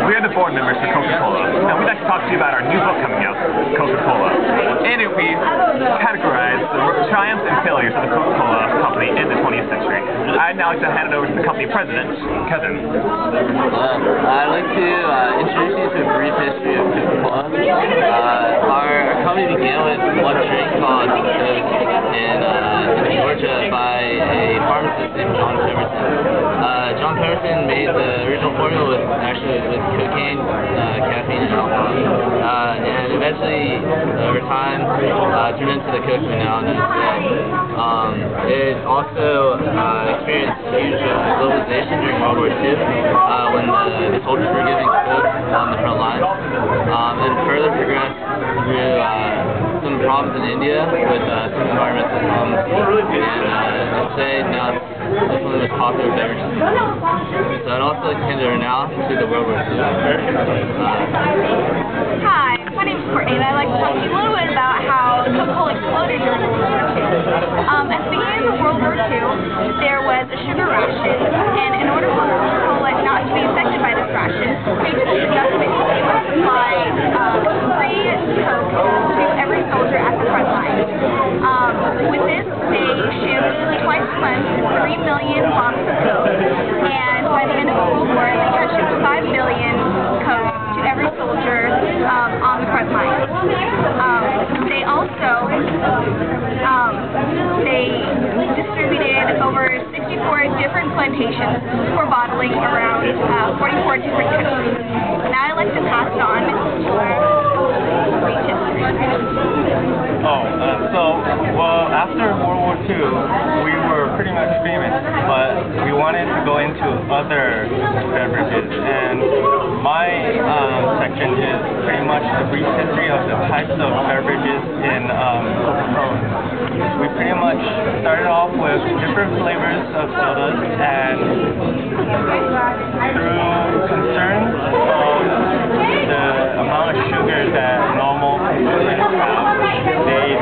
We are the board members for Coca-Cola, and we'd like to talk to you about our new book coming out, Coca-Cola. In it, we categorize the triumphs and failures of the Coca-Cola company in the 20th century. I'd now like to hand it over to the company president, Kevin. I'd like to introduce you to a brief history of Coca-Cola. Our company began with one drink called Coke in Georgia by a pharmacist named John Pemberton. John Pemberton made the original formula with cocaine, caffeine, and alcohol. And eventually, over time, turned into the Coke we now know today. It also experienced huge globalization during World War II when the soldiers were giving Coke on the front lines. And further progressed through some problems in India with some environmental problems. And today, now it's one of the most popular beverages. So I'd also like to hand it over now to the World War II. Hi, my name is Courtney, and I'd like to talk to you a little bit about how Coca-Cola exploded during World War II. At the beginning of World War II, there was a sugar ration, and in order for Coca-Cola not to be affected by this ration, they took this adjustment. They would supply free Coke to every soldier at the front line. With this, they shipped twice a month 3 million bottles of Coke, and by the end of the World War, they had shipped 5 billion Coke to every soldier on the front line. They also they distributed over 64 different plantations for bottling around 44 different countries. Now I'd like to pass it on to our brief history. Well, after World War II, we were pretty much famous, but we wanted to go into other beverages, and my section is pretty much the brief history of the types of beverages in Coca-Cola. We pretty much started off with different flavors of sodas, and through concerns of the amount of sugar that normal consumers have, they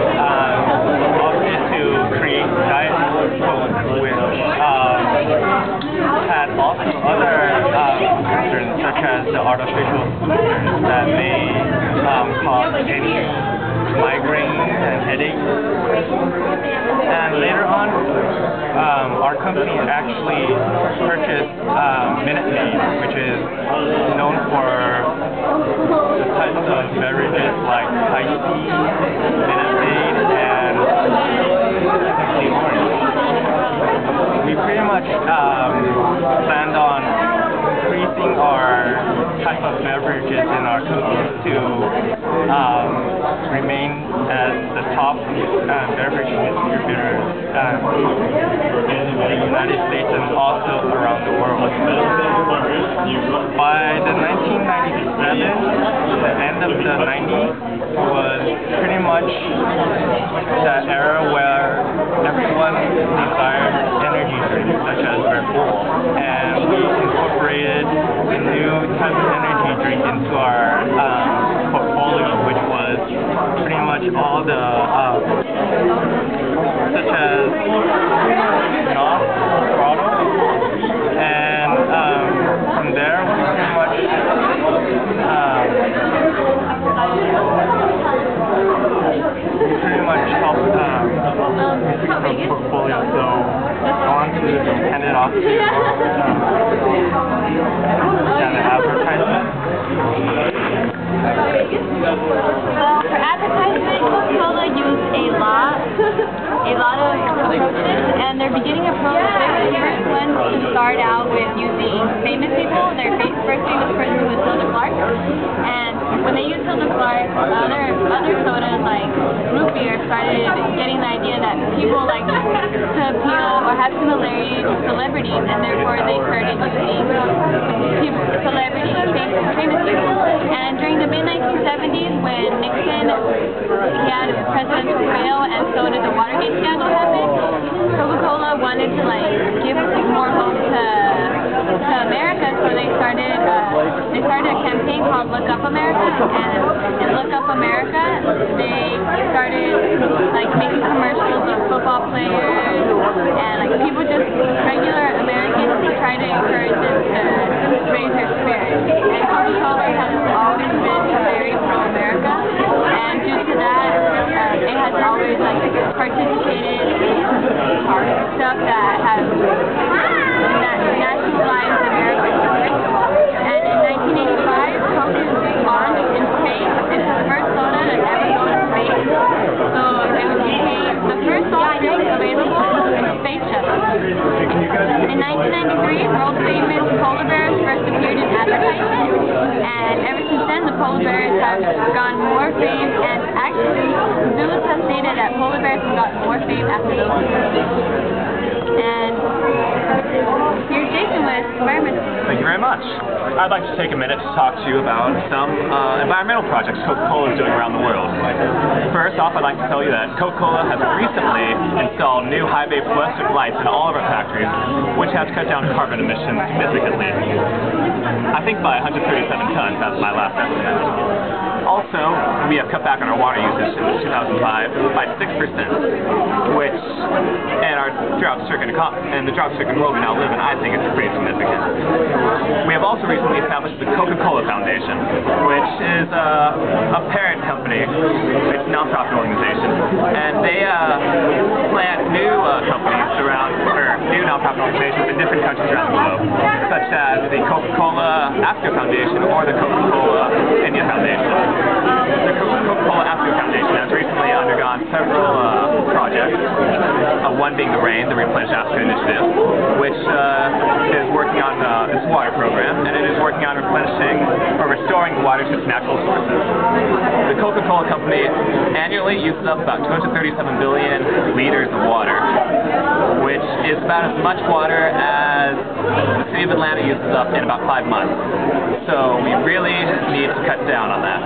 opted to create Diet Coke, which had also other concerns, such as the artificial sweeteners that may cause any migraines and headaches. And later on, our company actually purchased Minute Maid, which is known for the types of beverages like iced tea, Minute Maid, and Simply Orange. We pretty much planned on increasing our type of beverages in our cookies to remain as the top beverage distributors in the United States and also around the world. By the 1997, the end of the 90s was pretty much that era where everyone desired energy drinks such as Red Bull, and we incorporated a new type of energy drink into our portfolio, which was pretty much all the such as Nos, Grotto, and from there we pretty much helped the portfolio. So I want to hand it off to the advertisement. Well, for advertisement, Coca-Cola used a lot of approaches, and their beginning approach, they were the first ones to start out with using famous people. Their first famous person was Hilda Clark, and when they used Hilda Clark, other sodas like root beer started getting the idea that people like to appeal or have similarity to celebrities, and therefore they started using celebrities, famous people. And during the mid-1970s, when Nixon had a presidential fail and so did the Watergate scandal happen, Coca-Cola wanted to give more hope to America, so they started started a campaign called Look Up America, and in Look Up America, they started like making commercials of football players and like people, just regular Americans, to try to encourage them to raise their spirits. And Coca-Cola has always been very pro-America, and due to that, it has always like participated in stuff that has nationalized America. And in 1985, Coke launched in space. It's the first soda to ever go to space. So it became the first soft drink available in space shuttle. In 1993, world famous polar bears first appeared in advertisement, and ever since then, the polar bears have gotten more fame, and actually, zoos have stated that polar bears have gotten more fame after those movies. And here's Jason with environment. Thank you very much. I'd like to take a minute to talk to you about some environmental projects Coca-Cola is doing around the world. First off, I'd like to tell you that Coca-Cola has recently installed new high-bay fluorescent lights in all of our factories, which has cut down carbon emissions significantly. I think by 137 tons, that's my last estimate. Also, we have cut back on our water usage since 2005 by 6%, which, in our drought-stricken world we now live in, I think it's pretty significant. We have also recently established the Coca-Cola Foundation, which is a parent company. It's a non-profit organization, and they plant new companies new non-profit organizations in different countries around the globe, such as the Coca-Cola Africa Foundation or the Coca-Cola India Foundation. The Coca-Cola Africa Foundation has recently undergone several projects, one being the RAIN, the Replenish Africa Initiative, which is working on its water program, and it is working on replenishing or restoring the water to its natural sources. The Coca-Cola Company annually uses up about 237 billion liters of water, which is about as much water as the city of Atlanta uses up in about 5 months. So we really need to cut down on that.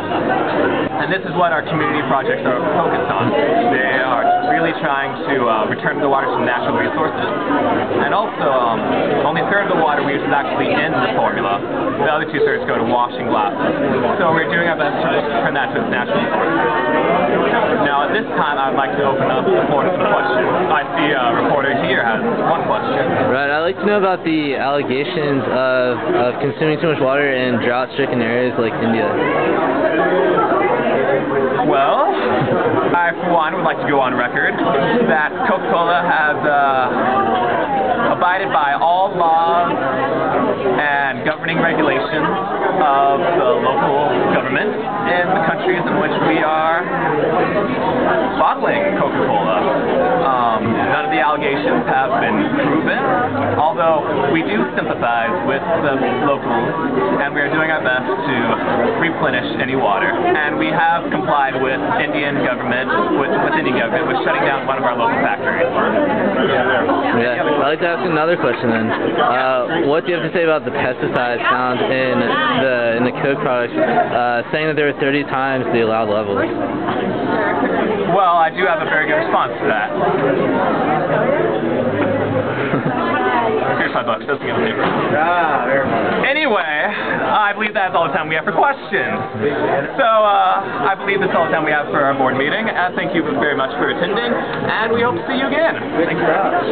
And this is what our community projects are focused on. They are really trying to return the water to natural resources. And also, only a third of the water we use is actually in the formula. The other 2/3 go to washing glasses. So we're doing our best to return that to its natural sources. Now at this time, I'd like to open up the floor to some questions. I see a reporter here has one question. Right, I'd like to know about the allegations of consuming too much water in drought-stricken areas like India. Well, I, for one, would like to go on record that Coca-Cola has abided by all laws and governing regulations of the local government in the countries in which we are bottling Coca-Cola. None of the allegations have been proven, although we do sympathize with the locals, and we are doing our best to replenish any water. And we have complied with Indian government, with shutting down one of our local factories. Yeah, I'd like to ask another question then. What do you have to say about the pesticides found in the Coke products, saying that there were 30 times the allowed levels? Well, I do have a very good response to that. Here's my book. Doesn't get a paper. Anyway, I believe that's all the time we have for questions. So, I believe that's all the time we have for our board meeting. Thank you very much for attending, and we hope to see you again. Thank you very much.